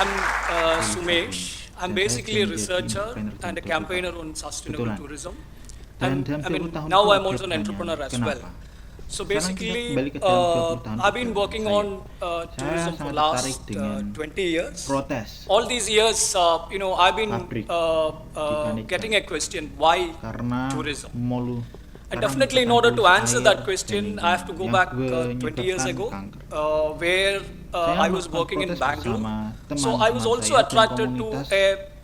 I'm Sumesh. I'm basically a researcher and a campaigner on sustainable tourism. And now I'm also an entrepreneur as well. So basically, I've been working on tourism for last 20 years. All these years, I've been getting a question, why tourism? And definitely in order to answer that question, I have to go back 20 years ago, where I was working in Bangalore. So I was also attracted to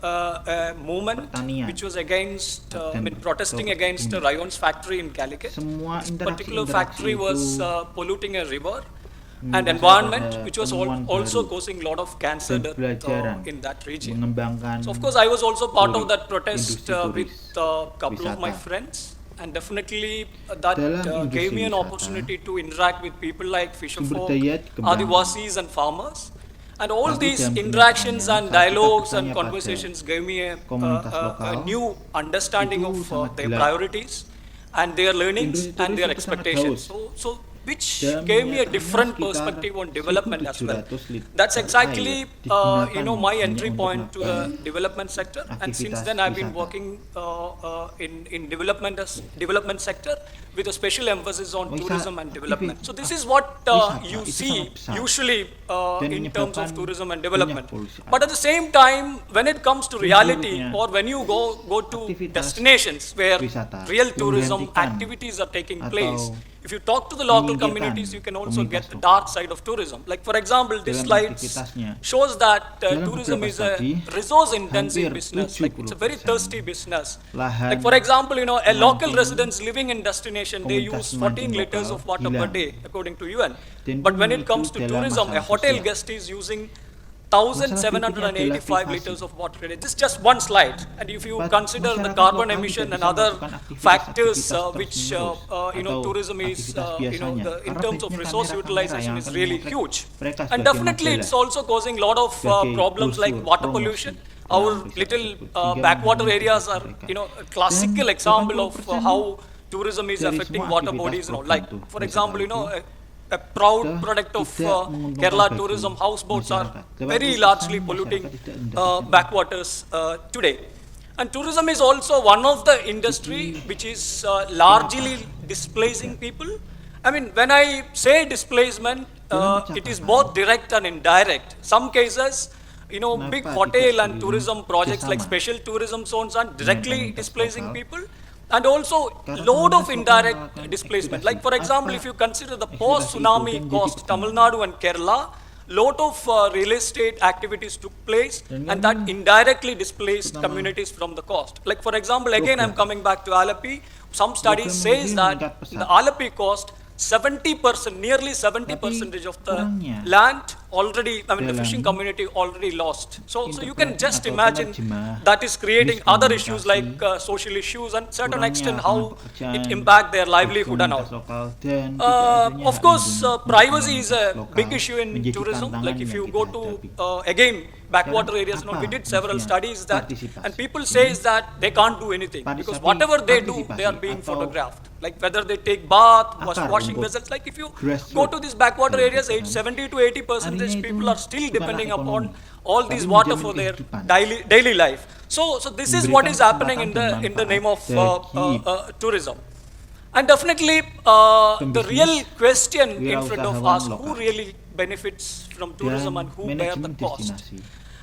a movement which was against, protesting against Rayon's factory in Calicut. This particular factory was polluting a river and environment, which was also causing a lot of cancer death in that region. So of course, I was also part of that protest with a couple of my friends. And definitely that gave me an opportunity to interact with people like fisherfolk, Adivasis and farmers. And all these interactions and dialogues and conversations gave me a new understanding of their priorities and their learnings and their expectations. So which gave me a different perspective on development as well. That's exactly, my entry point to the development sector. And since then, I've been working in development sector with a special emphasis on tourism and development. So this is what you see usually in terms of tourism and development. But at the same time, when it comes to reality, or when you go to destinations where real tourism activities are taking place, if you talk to the local communities, you can also get the dark side of tourism. Like for example, this slide shows that tourism is a resource-intensive business. Like it's a very thirsty business. Like for example, a local residents living in destination, they use 14 liters of water per day, according to UN. But when it comes to tourism, a hotel guest is using 1,785 liters of water per day. This is just one slide. And if you consider the carbon emission and other factors which tourism is, in terms of resource utilization is really huge. And definitely it's also causing a lot of problems like water pollution. Our little backwater areas are, a classical example of how tourism is affecting water bodies. Like, for example, a proud product of Kerala tourism, houseboats are very largely polluting backwaters today. And tourism is also one of the industry which is largely displacing people. I mean, when I say displacement, it is both direct and indirect. Some cases, big hotel and tourism projects like special tourism zones are directly displacing people. And also load of indirect displacement. Like for example, if you consider the post-tsunami coast, Tamil Nadu and Kerala, lot of real estate activities took place and that indirectly displaced communities from the coast. Like for example, again I'm coming back to Alapi. Some studies says that the Alapi coast, 70%, nearly 70% of the land already, the fishing community already lost. So you can just imagine that is creating other issues like social issues and certain extent how it impact their livelihood and all. Of course, privacy is a big issue in tourism. Like if you go to, again, backwater areas, we did several studies that, and people say that they can't do anything because whatever they do, they are being photographed. Like whether they take bath, washing vessels. Like if you go to these backwater areas, 70 to 80% people are still depending upon all these water for their daily life. So this is what is happening in the name of tourism. And definitely the real question in front of us, who really benefits from tourism and who bear the cost?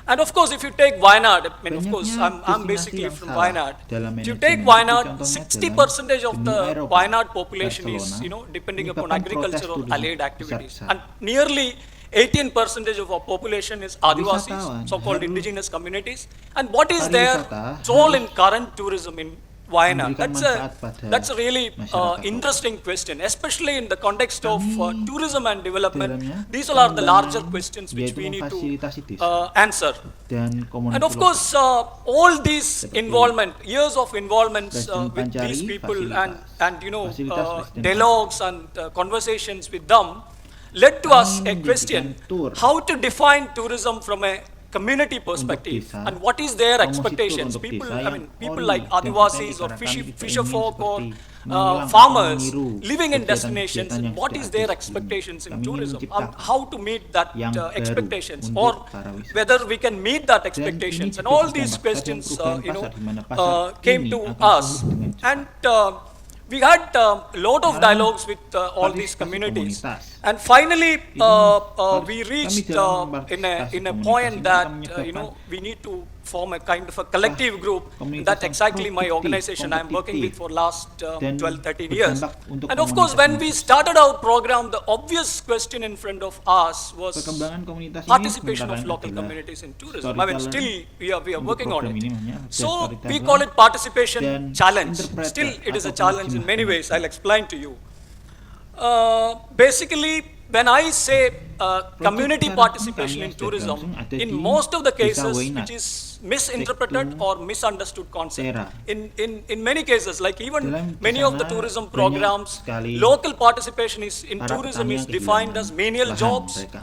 And of course, if you take Wayanad, of course, I'm basically from Wayanad. If you take Wayanad, 60% of the Wayanad population is, depending upon agriculture or allied activities. And nearly 18% of our population is Adivasis, so-called indigenous communities. And what is their role in current tourism in Wayanad? That's a really interesting question, especially in the context of tourism and development. These all are the larger questions which we need to answer. And of course, all these involvement, years of involvement with these people and dialogues and conversations with them led to us a question, how to define tourism from a community perspective desa, and what is their promosi tur expectations. untuk People, desa I yang mean, people ori like dan kita Adivasis or dikatakan kita fisher ingin folk or seperti mengulang atau farmers meniru living in destinations, kegiatan-kegiatan and yang what sudah is ada their sebelumnya. expectations in Kami ingin tourism, menciptakan how to meet that yang baru expectations, untuk or para wisata. whether we can meet that Dan ini expectations, and juga all bisa these membuat questions perubahan pasar di mana pasar came ini to akan us, tumbuh dengan cepat. and we had a lot of dialogues with all these Partisipasi communities, komunitas. and finally we Kami reached dalam in partisipasi a komunitas point ini that akan menyebabkan we need to form a kind of a collective group. komunitas That yang exactly my produktif, organization I am working with for last dan 12-13 years. berdampak untuk And of course, when we komunitas. started our program, the obvious question in front of us was Perkembangan komunitas ini participation of sementara local adalah communities in tourism. I mean, storyteller. still we are Untuk working on program it. ini hanya ada So we storyteller call it participation dan challenge. interpreter Still, it is a atau challenge in penerjemah many ways. penonton. I'll explain to you. Basically, when I say community sekarang participation kami in sudah tourism, langsung ada in di most of the Desa cases, Wainat, which is misinterpreted Sektum, or misunderstood concept. Tera. In many cases, like even Dalam many of the kesana tourism banyak programs, sekali local participation is in para tourism petani is yang defined as kehilangan menial lahan jobs mereka.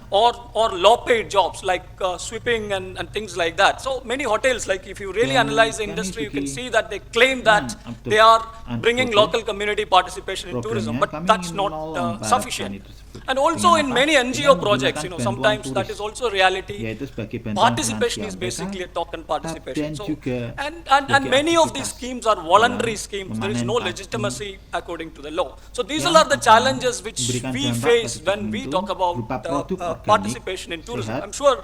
or low-paid jobs like sweeping and things like that. So many hotels, like if you really Dan analyze the kami industry, you can segi see that they claim that untuk they are bringing hotel, local community participation in tourism, programnya but kami that's ingin not menolong para sufficient. petani tersebut. And also Dengan in apa? many Dengan NGO projects, menggunakan bantuan sometimes that turis, is also reality. yaitu sebagai bantuan Participation is finansial basically a mereka, token participation. dan So, juga and sebagai many of these aktivitas schemes are voluntary dalam schemes. There is no memanen legitimacy according to the law. So these yang are the akan challenges which memberikan we dampak face pada when we tertentu talk about berupa produk organik, participation in tourism. sehat, I'm sure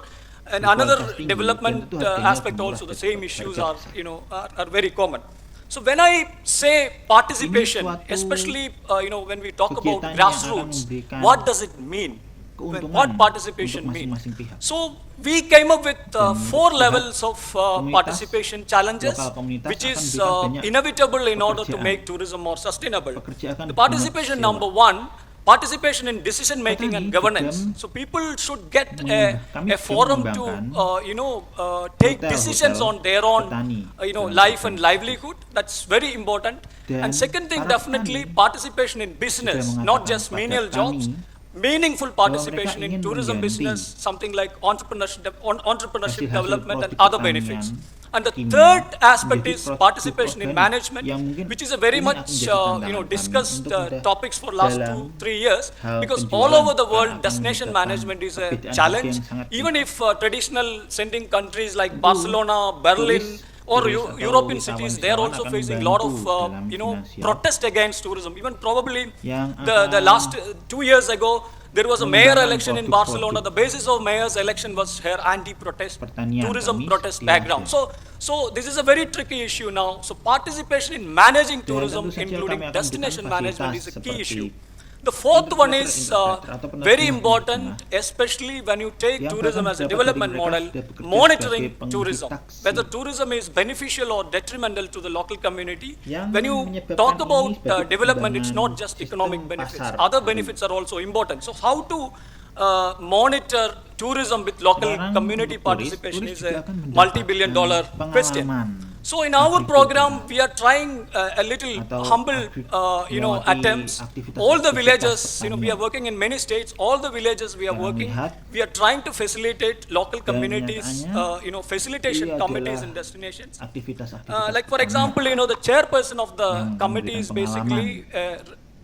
and another berkualitas tinggi, development dan itu harganya aspect murah also, the dan same harga issues besar. are very common. So when I say participation, Ini suatu especially when we talk about kegiatan yang akan grassroots, memberikan what does it mean? keuntungan What participation untuk mean? masing-masing pihak. So we came up with Dan 4 pihak levels of komunitas, participation challenges, lokal komunitas which akan is memberikan banyak inevitable in order to pekerjaan. make tourism more sustainable. Pekerjaan The banyak participation sewa. number 1, participation in decision making and Petani governance. juga So people should get kami a juga forum to mengembangkan take decisions hotel-hotel on their own petani dalam life and petani. livelihood. That's very important. Dan And second thing, para definitely petani participation in business, juga not mengatakan just pada menial kami jobs. Meaningful participation mereka in ingin tourism mengganti business, something like entrepreneurship hasil-hasil development and produk other pertanian benefits. And the kimia third aspect menjadi is produk participation in organik management, yang mungkin which is a very ini much akan menjadi tantangan kami discussed untuk mudah topics for last dalam 2-3 years, hal because penjualan all over the karena world akan destination menyebabkan management is a perbedaan challenge. yang sangat Even tinggi. if traditional sending countries like Barcelona, Berlin, or turis atau European wisatawan- cities, they are also wisatawan facing a akan lot of membantu dalam finansial protest against tourism. Even probably yang the akan last 2 years ago, there was a mayor mengembangkan election in produk-produk Barcelona. The basis of mayor's election was her anti-protest pertanian tourism kami protest di background. Aceh. So this is a very tricky issue now. So participation in managing Dan tourism, tentu saja including kami akan destination memberikan management, is a fasilitas key seperti issue. The fourth one is interpreter atau penerjemah very tengah, important, especially when you take yang tourism bahkan as a beberapa development dari mereka model, sudah bekerja monitoring sebagai pengemudi tourism, taksi. whether tourism is beneficial or detrimental to the local community. Yang When you menyebabkan talk ini about sebagai development, it's not pengembangan just sistem economic benefits. pasar Other baru. benefits are also important. So how to monitor tourism with local Sekarang community untuk participation turis is juga a akan mendapatkan multi-billion dollar question. pengalaman So in our agrikultura program, we are trying a little atau humble, melewati attempts. aktivitas- All the aktivitas villages, we pertanian. are working in many states. All the villages we are Karena working, melihat we are trying to facilitate local dan communities, nyatanya facilitation ini committees adalah and destinations. aktivitas-aktivitas Like for pertanian example, the chairperson of the yang committee is memberikan basically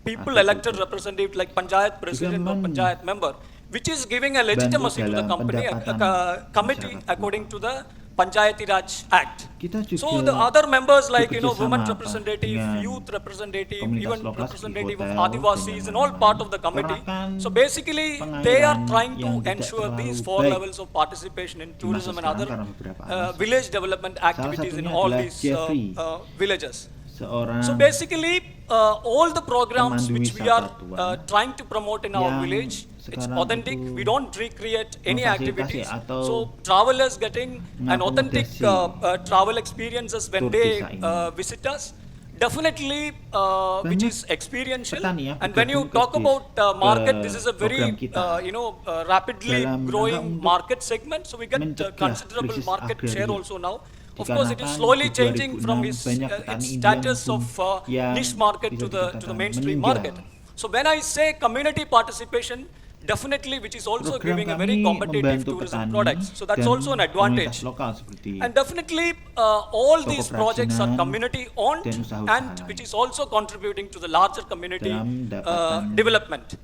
people atau elected itu. representative like panchayat president or panchayat member, which is giving a legitimacy to the dalam company, pendapatan committee masyarakat according to the Panchayati Raj Act. Kita juga So the other members like bekerja women sama representative, dengan youth representative, komunitas even lokal representative seperti of hotel Adivasis dan and all yang part of lain. the committee. Karena kan So basically they are pengairan trying to yang tidak ensure these terlalu 4 baik levels of participation in di masa tourism and sekarang other karena beberapa alasan. village development activities in satunya all adalah these Jeffrey. villages. Seorang So basically, all the programs pemandu which we wisata are tuan trying to promote in our yang village, it's sekarang authentic. itu We don't recreate any memfasilitasi activities. atau So travelers getting an authentic mengakomodasi travel experiences when tur they desa ini. visit us. Definitely, which Banyak is experiential. petani ya, And when you bergabung talk ke about market, this is a very program kita rapidly dalam growing rangka untuk market segment. So we get mencegah considerable krisis market share agraria. also now. Of course, it is Dikarenakan slowly di changing from 2006 its banyak petani India status of yang niche market bisa to the dikatakan mainstream meninggal. market. So when I say community participation, definitely, which is also Program giving a very kami competitive membantu tourism petani products. So that's dan also an komunitas advantage. lokal seperti And definitely, all toko these projects are perajinan community owned dan usaha-usaha and which lain is also contributing to the larger community dalam mendapatkan development.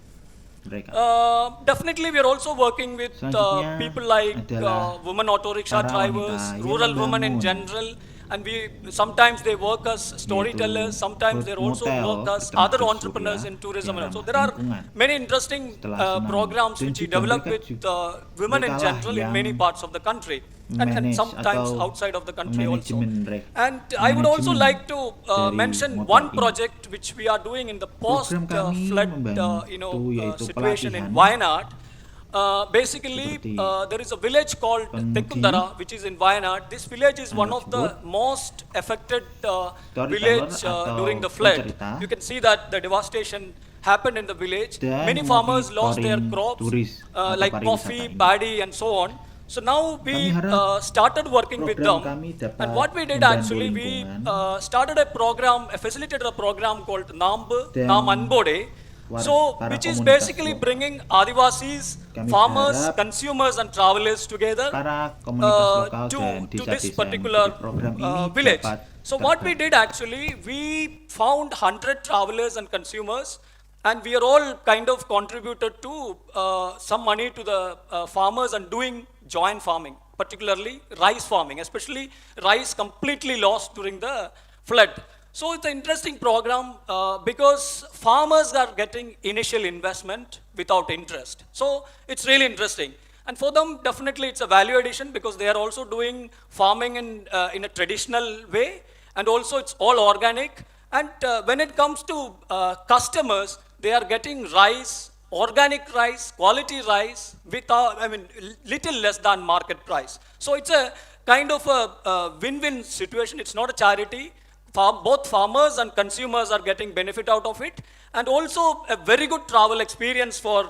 mereka. Definitely, we are also working with Selanjutnya people like adalah women auto rickshaw para drivers, wanita yang rural women in membangun, general, and we sometimes they work as storytellers, sometimes they also bermodel work as bertenaga other surya entrepreneurs in tourism. yang And so ramah there are lingkungan many interesting setelah tsunami. programs Dan which we juga develop mereka with women in merekalah general in yang many parts of the country, and manage sometimes atau outside of the country also. manajemen mereka. And I would also Manajemen like to dari mention motor one ini. project which we are doing in the Program kami post-flood membantu yaitu situation in pelatihan Wayanad. Basically, seperti there is a village called pengemudi, Tekundara, which is in Wayanad. This village is one of the most affected village during the flood. pencerita, You can see that the devastation happened in the village. dan Many farmers lost their monitoring crops, turis atau like pariwisata coffee, ini. paddy, and so on. So now we Kami harap started working with them, program kami dapat and what we did membantu actually, we lingkungan started a program, facilitated a program called Nam dan Anbode. So, para which is komunitas basically lokal. bringing Adivasis, Kami farmers, berharap consumers, and travelers together para komunitas lokal to dan this desa-desa particular yang program ini village. dapat So what we terbantu. did actually, we found 100 travelers and consumers, and we are all kind of contributed to some money to the farmers and doing joint farming, particularly rice farming, especially rice completely lost during the flood. So it's an interesting program because farmers are getting initial investment without interest. So it's really interesting. And for them, definitely it's a value addition because they are also doing farming in a traditional way, and also it's all organic. And when it comes to customers, they are getting rice, organic rice, quality rice, without, little less than market price. So it's a kind of a win-win situation. It's not a charity. Both farmers and consumers are getting benefit out of it, and also a very good travel experience for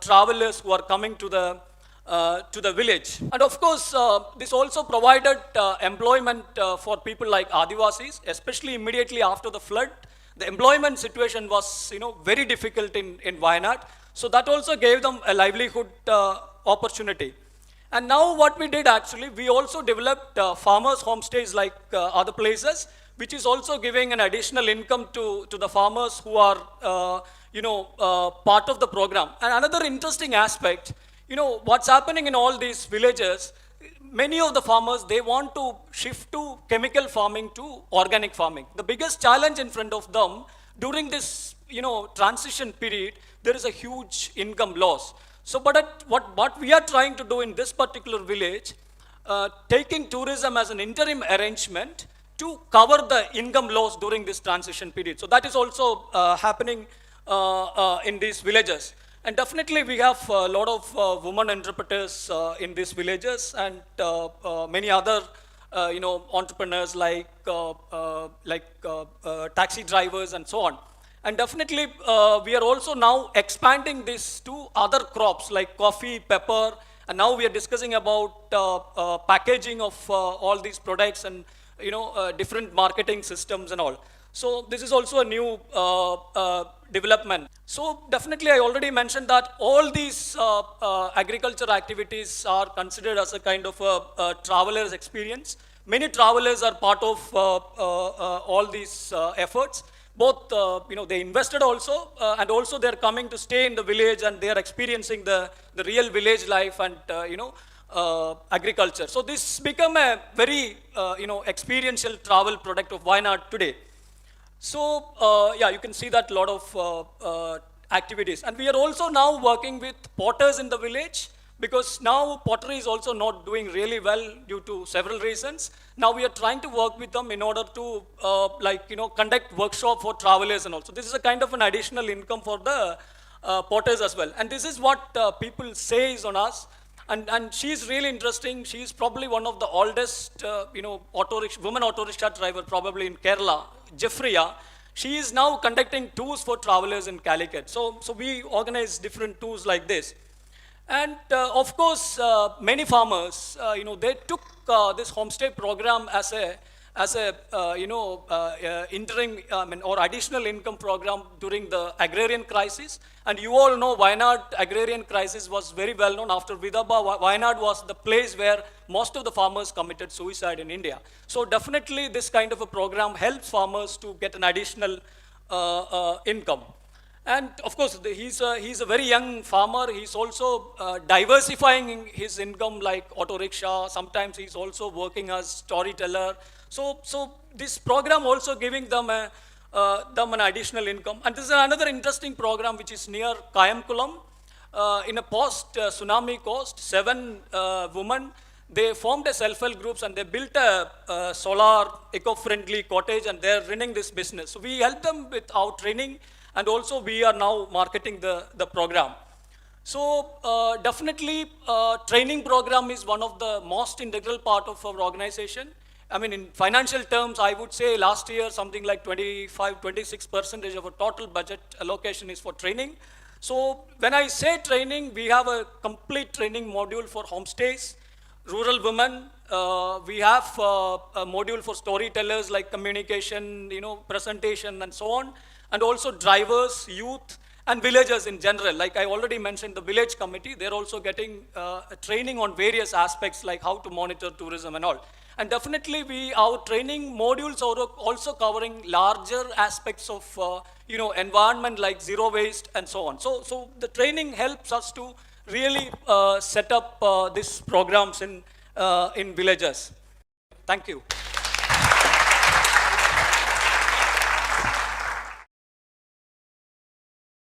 travelers who are coming to the village. And of course, this also provided employment for people like Adivasis, especially immediately after the flood. The employment situation was, very difficult in Wayanad. So that also gave them a livelihood opportunity. And now what we did actually, we also developed farmers' homestays like other places, which is also giving an additional income to the farmers who are, part of the program. And another interesting aspect, what's happening in all these villages, many of the farmers, they want to shift to chemical farming to organic farming. The biggest challenge in front of them during this, transition period, there is a huge income loss. So, but what we are trying to do in this particular village, taking tourism as an interim arrangement to cover the income loss during this transition period. So that is also happening in these villages. And definitely we have a lot of women entrepreneurs in these villages, and many other entrepreneurs like taxi drivers and so on. And definitely we are also now expanding this to other crops like coffee, pepper, and now we are discussing about packaging of all these products and different marketing systems and all. So this is also a new development. So definitely I already mentioned that all these agriculture activities are considered as a kind of a traveler's experience. Many travelers are part of all these efforts. Both, they invested also, and also they're coming to stay in the village, and they are experiencing the real village life and, agriculture. So this become a very, experiential travel product of Wayanad today. So, you can see that a lot of activities. And we are also now working with potters in the village, because now pottery is also not doing really well due to several reasons. Now we are trying to work with them in order to, conduct workshop for travelers and also. This is a kind of an additional income for the potters as well. And this is what people say is on us. And she's really interesting. She's probably one of the oldest, women auto rickshaw driver probably in Kerala, Jeffriya. She is now conducting tours for travelers in Calicut. So we organize different tours like this. And of course, many farmers, they took this homestay program as as a interim or additional income program during the agrarian crisis. And you all know Wayanad agrarian crisis was very well known. After Vidarbha, Wayanad was the place where most of the farmers committed suicide in India. So definitely this kind of a program helps farmers to get an additional income. And of course, he's a very young farmer. He's also diversifying his income, like auto rickshaw. Sometimes he's also working as storyteller. So this program also giving them an additional income. And this is another interesting program which is near Kayamkulam. In a post-tsunami coast, 7 women, they formed a self-help groups and they built a solar eco-friendly cottage, and they're running this business. So we help them with our training, and also we are now marketing the program. So definitely training program is one of the most integral part of our organization. I mean, in financial terms, I would say last year something like 26% of our total budget allocation is for training. So when I say training, we have a complete training module for homestays, rural women. We have a module for storytellers, like communication, presentation, and so on. And also drivers, youth, and villagers in general. Like I already mentioned, the village committee, they're also getting training on various aspects, like how to monitor tourism and all. And definitely our training modules are also covering larger aspects of environment, like zero waste and so on. So the training helps us to really set up these programs in villages. Thank you.